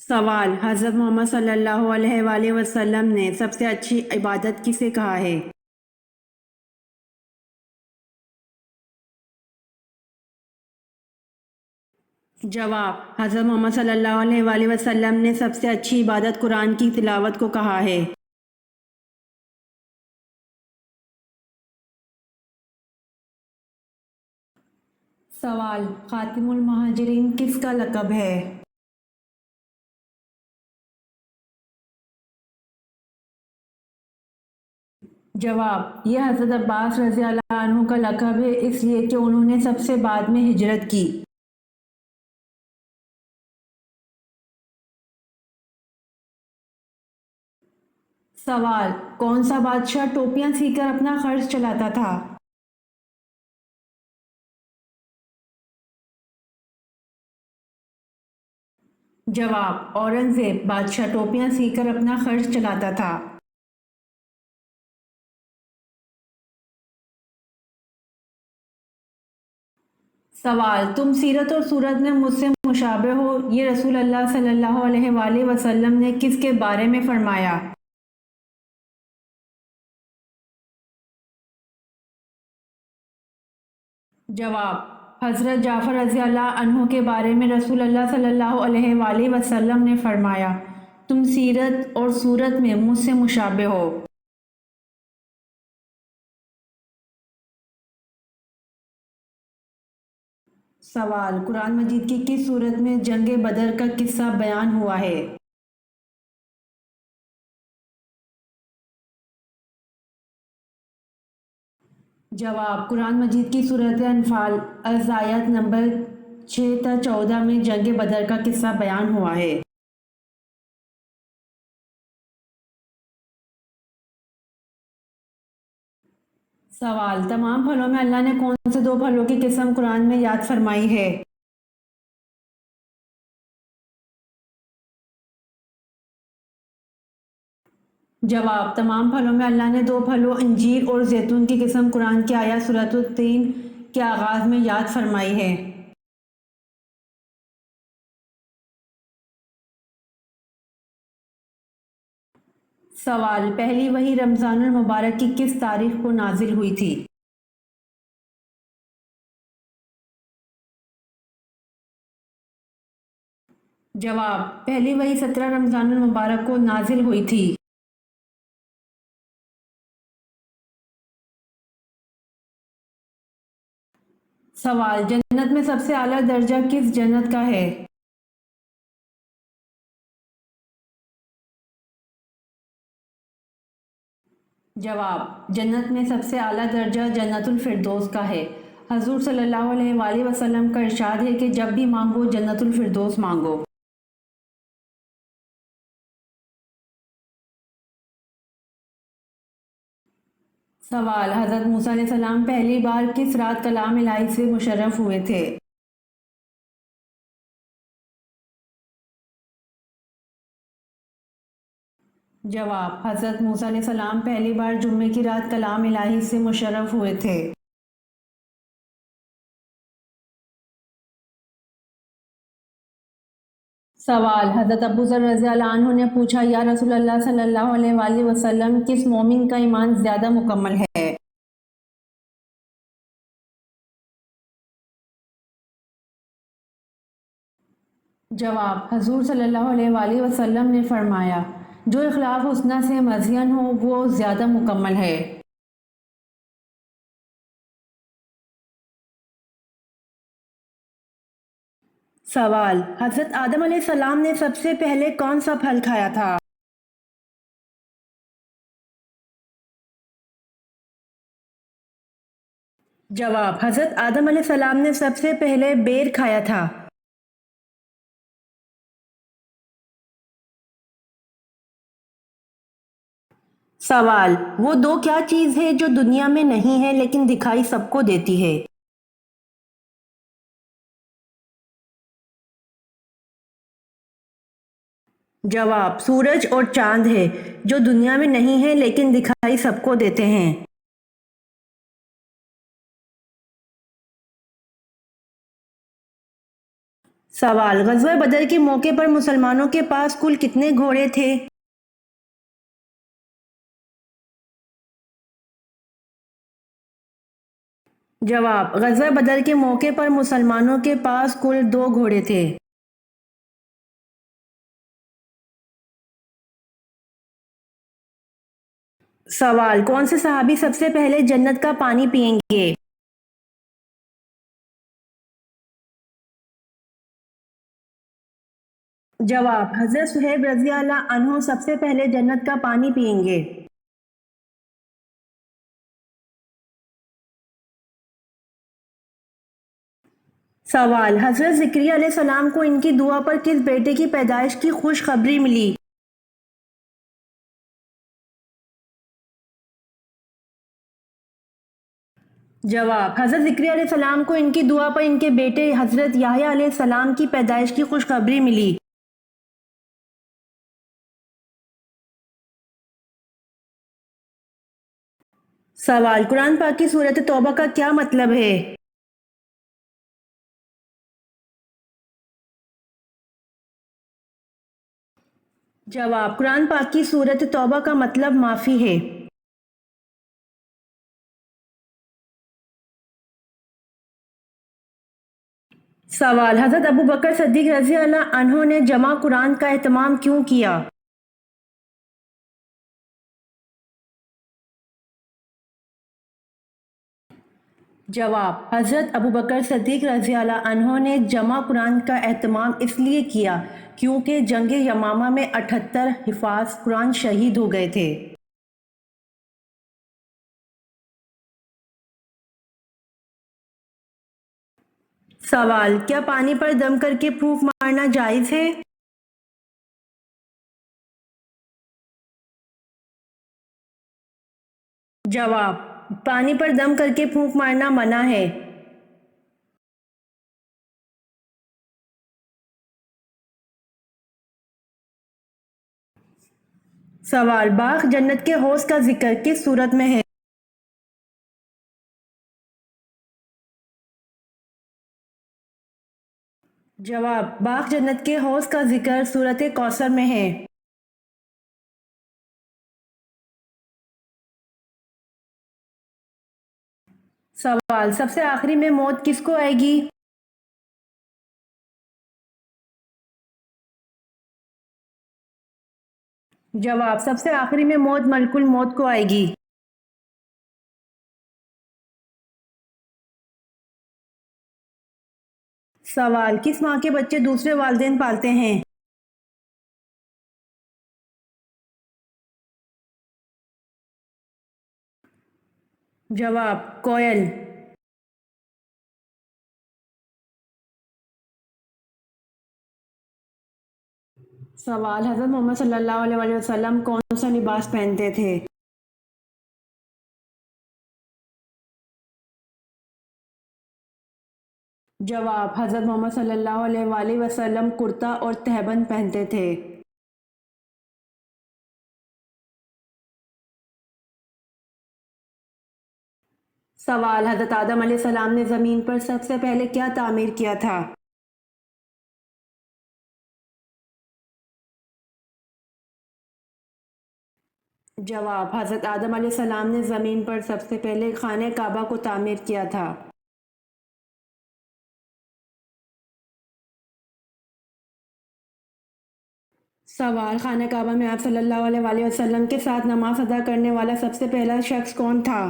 سوال: حضرت محمد صلی اللہ علیہ وآلہ وسلم نے سب سے اچھی عبادت کسے کہا ہے؟ جواب: حضرت محمد صلی اللہ علیہ وآلہ وسلم نے سب سے اچھی عبادت قرآن کی تلاوت کو کہا ہے۔ سوال: خاتم المہاجرین کس کا لقب ہے؟ جواب: یہ حضرت عباس رضی اللہ عنہ کا لقب ہے اس لیے کہ انہوں نے سب سے بعد میں ہجرت کی۔ سوال: کون سا بادشاہ ٹوپیاں سی کر اپنا خرچ چلاتا تھا؟ جواب: اورنگزیب بادشاہ ٹوپیاں سی کر اپنا خرچ چلاتا تھا۔ سوال: تم سیرت اور صورت میں مجھ سے مشابہ ہو، یہ رسول اللہ صلی اللہ علیہ وآلہ وسلم نے کس کے بارے میں فرمایا؟ جواب: حضرت جعفر رضی اللہ عنہ کے بارے میں رسول اللہ صلی اللہ علیہ وآلہ وسلم نے فرمایا: تم سیرت اور صورت میں مجھ سے مشابہ ہو۔ سوال: قرآن مجید کی کس صورت میں جنگ بدر کا قصہ بیان ہوا ہے؟ جواب: قرآن مجید کی سورۃ انفال از آیت نمبر 6 تا 14 میں جنگ بدر کا قصہ بیان ہوا ہے۔ سوال: تمام پھلوں میں اللہ نے کون سے دو پھلوں کی قسم قرآن میں یاد فرمائی ہے؟ جواب: تمام پھلوں میں اللہ نے دو پھلوں انجیر اور زیتون کی قسم قرآن کی آیت سورۃ التین کے آغاز میں یاد فرمائی ہے۔ سوال: پہلی وحی رمضان المبارک کی کس تاریخ کو نازل ہوئی تھی؟ جواب: پہلی وحی 17 رمضان المبارک کو نازل ہوئی تھی۔ سوال: جنت میں سب سے اعلیٰ درجہ کس جنت کا ہے؟ جواب: جنت میں سب سے اعلیٰ درجہ جنت الفردوس کا ہے۔ حضور صلی اللہ علیہ وآلہ وسلم کا ارشاد ہے کہ جب بھی مانگو جنت الفردوس مانگو۔ سوال: حضرت موسیٰ علیہ السلام پہلی بار کس رات کلام الہی سے مشرف ہوئے تھے؟ جواب: حضرت موسیٰ علیہ السلام پہلی بار جمعے کی رات کلام الہی سے مشرف ہوئے تھے۔ سوال: حضرت ابو ذر رضی اللہ عنہ نے پوچھا یا رسول اللہ صلی اللہ علیہ وآلہ وسلم کس مومن کا ایمان زیادہ مکمل ہے؟ جواب: حضور صلی اللہ علیہ وآلہ وسلم نے فرمایا: جو اخلاق حسنہ سے مزین ہو وہ زیادہ مکمل ہے۔ سوال: حضرت آدم علیہ السلام نے سب سے پہلے کون سا پھل کھایا تھا؟ جواب: حضرت آدم علیہ السلام نے سب سے پہلے بیر کھایا تھا۔ سوال: وہ دو کیا چیز ہے جو دنیا میں نہیں ہے لیکن دکھائی سب کو دیتی ہے؟ جواب: سورج اور چاند ہے جو دنیا میں نہیں ہے لیکن دکھائی سب کو دیتے ہیں۔ سوال: غزوہ بدر کے موقع پر مسلمانوں کے پاس کل کتنے گھوڑے تھے؟ جواب: غزوہ بدر کے موقع پر مسلمانوں کے پاس کل 2 گھوڑے تھے۔ سوال: کون سے صحابی سب سے پہلے جنت کا پانی پئیں گے؟ جواب: حضرت صہیب رضی اللہ عنہ سب سے پہلے جنت کا پانی پئیں گے۔ سوال: حضرت زکریا علیہ السلام کو ان کی دعا پر کس بیٹے کی پیدائش کی خوشخبری ملی؟ جواب: حضرت زکریا علیہ السلام کو ان کی دعا پر ان کے بیٹے حضرت یحییٰ علیہ السلام کی پیدائش کی خوشخبری ملی۔ سوال: قرآن پاک کی سورۃ توبہ کا کیا مطلب ہے؟ جواب: قرآن پاک کی سورۃ توبہ کا مطلب معافی ہے۔ سوال: حضرت ابوبکر صدیق رضی اللہ عنہ نے جمع قرآن کا اہتمام کیوں کیا؟ جواب: حضرت ابوبکر صدیق رضی اللہ عنہ نے جمع قرآن کا اہتمام اس لیے کیا کیونکہ جنگ یمامہ میں 78 حفاظ قرآن شہید ہو گئے تھے۔ سوال: کیا پانی پر دم کر کے پھونک مارنا جائز ہے؟ جواب: پانی پر دم کر کے پھونک مارنا منع ہے۔ سوال: باغ جنت کے حوض کا ذکر کس صورت میں ہے؟ جواب: باغ جنت کے حوض کا ذکر سورۃ کوثر میں ہے۔ سوال: سب سے آخری میں موت کس کو آئے گی؟ جواب: سب سے آخری میں موت ملک الموت کو آئے گی۔ سوال: کس ماں کے بچے دوسرے والدین پالتے ہیں؟ جواب: کوئل۔ سوال: حضرت محمد صلی اللہ علیہ وآلہ وسلم کون سا لباس پہنتے تھے؟ جواب: حضرت محمد صلی اللہ علیہ وآلہ وسلم کرتا اور تہبند پہنتے تھے۔ سوال: حضرت آدم علیہ السلام نے زمین پر سب سے پہلے کیا تعمیر کیا تھا؟ جواب: حضرت آدم علیہ السلام نے زمین پر سب سے پہلے خانہ کعبہ کو تعمیر کیا تھا۔ سوال: خانہ کعبہ میں آپ صلی اللہ علیہ وآلہ وسلم کے ساتھ نماز ادا کرنے والا سب سے پہلا شخص کون تھا؟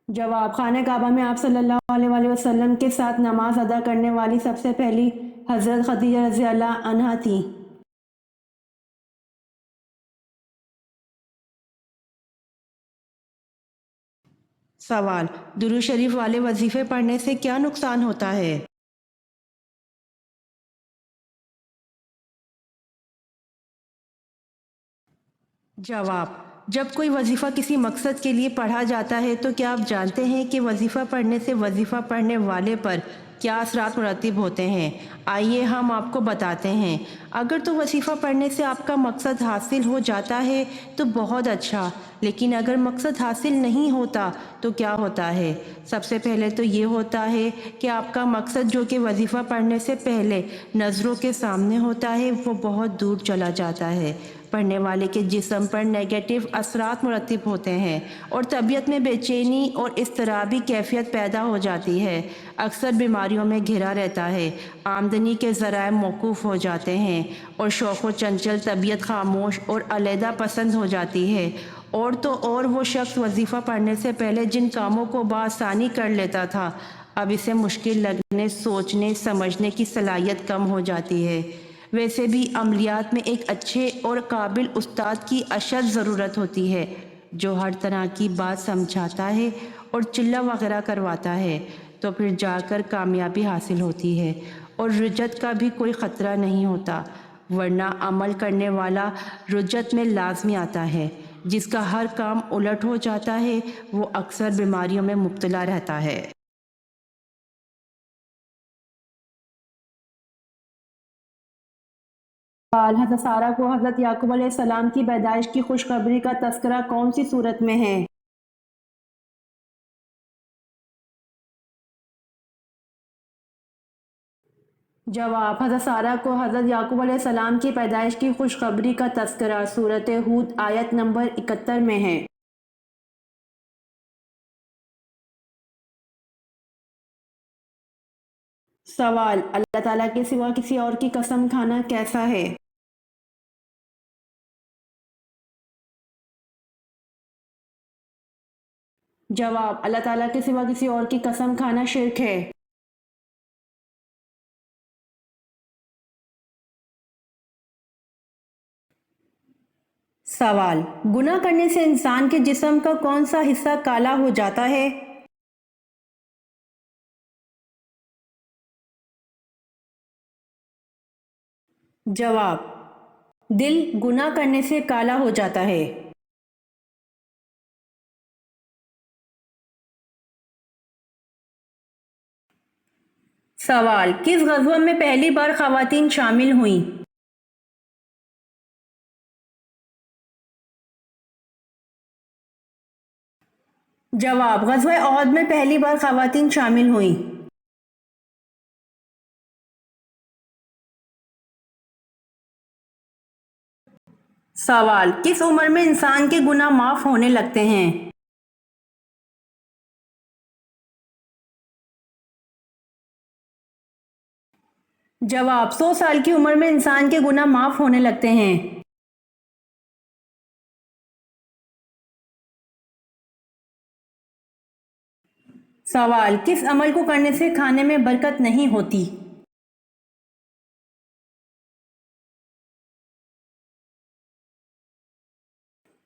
جواب: خانہ کعبہ میں آپ صلی اللہ علیہ وآلہ وسلم کے ساتھ نماز ادا کرنے والی سب سے پہلی حضرت خدیجہ رضی اللہ عنہا تھیں۔ سوال: درود شریف والے وظیفے پڑھنے سے کیا نقصان ہوتا ہے؟ جواب: جب کوئی وظیفہ کسی مقصد کے لیے پڑھا جاتا ہے تو کیا آپ جانتے ہیں کہ وظیفہ پڑھنے سے وظیفہ پڑھنے والے پر کیا اثرات مرتب ہوتے ہیں؟ آئیے ہم آپ کو بتاتے ہیں۔ اگر تو وظیفہ پڑھنے سے آپ کا مقصد حاصل ہو جاتا ہے تو بہت اچھا، لیکن اگر مقصد حاصل نہیں ہوتا تو کیا ہوتا ہے؟ سب سے پہلے تو یہ ہوتا ہے کہ آپ کا مقصد جو کہ وظیفہ پڑھنے سے پہلے نظروں کے سامنے ہوتا ہے وہ بہت دور چلا جاتا ہے۔ پڑھنے والے کے جسم پر نیگیٹو اثرات مرتب ہوتے ہیں اور طبیعت میں بے چینی اور اضطرابی کیفیت پیدا ہو جاتی ہے۔ اکثر بیماریوں میں گھرا رہتا ہے، آمدنی کے ذرائع موقوف ہو جاتے ہیں اور شوق و چنچل طبیعت خاموش اور علیحدہ پسند ہو جاتی ہے۔ اور تو اور وہ شخص وظیفہ پڑھنے سے پہلے جن کاموں کو بآسانی کر لیتا تھا، اب اسے مشکل لگنے، سوچنے سمجھنے کی صلاحیت کم ہو جاتی ہے۔ ویسے بھی عملیات میں ایک اچھے اور قابل استاد کی اشد ضرورت ہوتی ہے جو ہر طرح کی بات سمجھاتا ہے اور چلہ وغیرہ کرواتا ہے، تو پھر جا کر کامیابی حاصل ہوتی ہے اور رجت کا بھی کوئی خطرہ نہیں ہوتا، ورنہ عمل کرنے والا رجت میں لازمی آتا ہے۔ جس کا ہر کام الٹ ہو جاتا ہے وہ اکثر بیماریوں میں مبتلا رہتا ہے۔ حضرت سارہ کو حضرت یعقوب علیہ السلام کی پیدائش کی خوشخبری کا تذکرہ کون سی صورت میں ہے؟ جواب: حضرت سارہ کو حضرت یعقوب علیہ السلام کی پیدائش کی خوشخبری کا تذکرہ سورۃ ہود آیت نمبر 71 میں ہے۔ سوال: اللہ تعالیٰ کے سوا کسی اور کی قسم کھانا کیسا ہے؟ جواب: اللہ تعالیٰ کے سوا کسی اور کی قسم کھانا شرک ہے۔ سوال: گناہ کرنے سے انسان کے جسم کا کون سا حصہ کالا ہو جاتا ہے؟ جواب: دل گناہ کرنے سے کالا ہو جاتا ہے۔ سوال: کس غزوہ میں پہلی بار خواتین شامل ہوئیں؟ جواب: غزوہ احد میں پہلی بار خواتین شامل ہوئیں۔ سوال: کس عمر میں انسان کے گناہ معاف ہونے لگتے ہیں؟ جواب: 100 سال کی عمر میں انسان کے گناہ معاف ہونے لگتے ہیں۔ سوال: کس عمل کو کرنے سے کھانے میں برکت نہیں ہوتی؟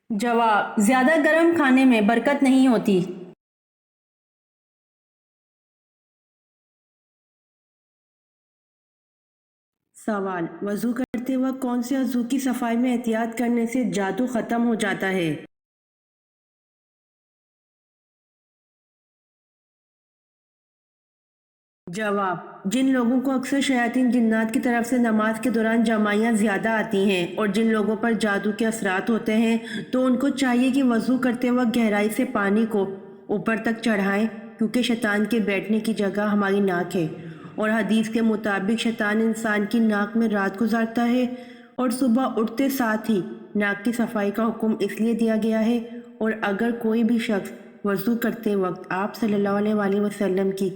جواب: زیادہ گرم کھانے میں برکت نہیں ہوتی۔ سوال: وضو کرتے وقت کون سے عضو کی صفائی میں احتیاط کرنے سے جادو ختم ہو جاتا ہے؟ جواب: جن لوگوں کو اکثر شیاطین جنات کی طرف سے نماز کے دوران جمائیاں زیادہ آتی ہیں اور جن لوگوں پر جادو کے اثرات ہوتے ہیں تو ان کو چاہیے کہ وضو کرتے وقت گہرائی سے پانی کو اوپر تک چڑھائیں، کیونکہ شیطان کے بیٹھنے کی جگہ ہماری ناک ہے، اور حدیث کے مطابق شیطان انسان کی ناک میں رات گزارتا ہے اور صبح اٹھتے ساتھ ہی ناک کی صفائی کا حکم اس لیے دیا گیا ہے۔ اور اگر کوئی بھی شخص وضو کرتے وقت آپ صلی اللہ علیہ وآلہ وسلم کی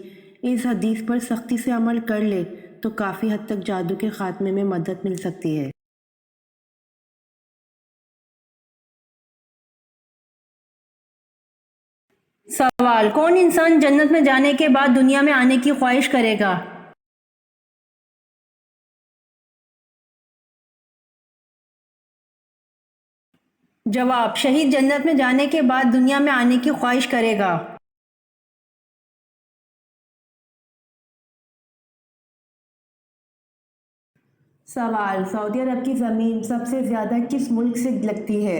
اس حدیث پر سختی سے عمل کر لے تو کافی حد تک جادو کے خاتمے میں مدد مل سکتی ہے۔ سوال: کون انسان جنت میں جانے کے بعد دنیا میں آنے کی خواہش کرے گا؟ جواب: شہید جنت میں جانے کے بعد دنیا میں آنے کی خواہش کرے گا۔ سوال: سعودی عرب کی زمین سب سے زیادہ کس ملک سے لگتی ہے؟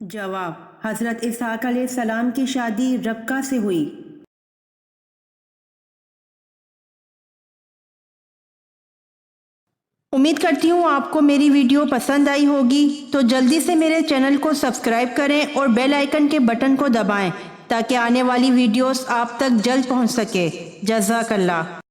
جواب: حضرت اسحاق علیہ السلام کی شادی ربکہ سے ہوئی۔ امید کرتی ہوں آپ کو میری ویڈیو پسند آئی ہوگی، تو جلدی سے میرے چینل کو سبسکرائب کریں اور بیل آئیکن کے بٹن کو دبائیں تاکہ آنے والی ویڈیوز آپ تک جلد پہنچ سکے۔ جزاک اللہ۔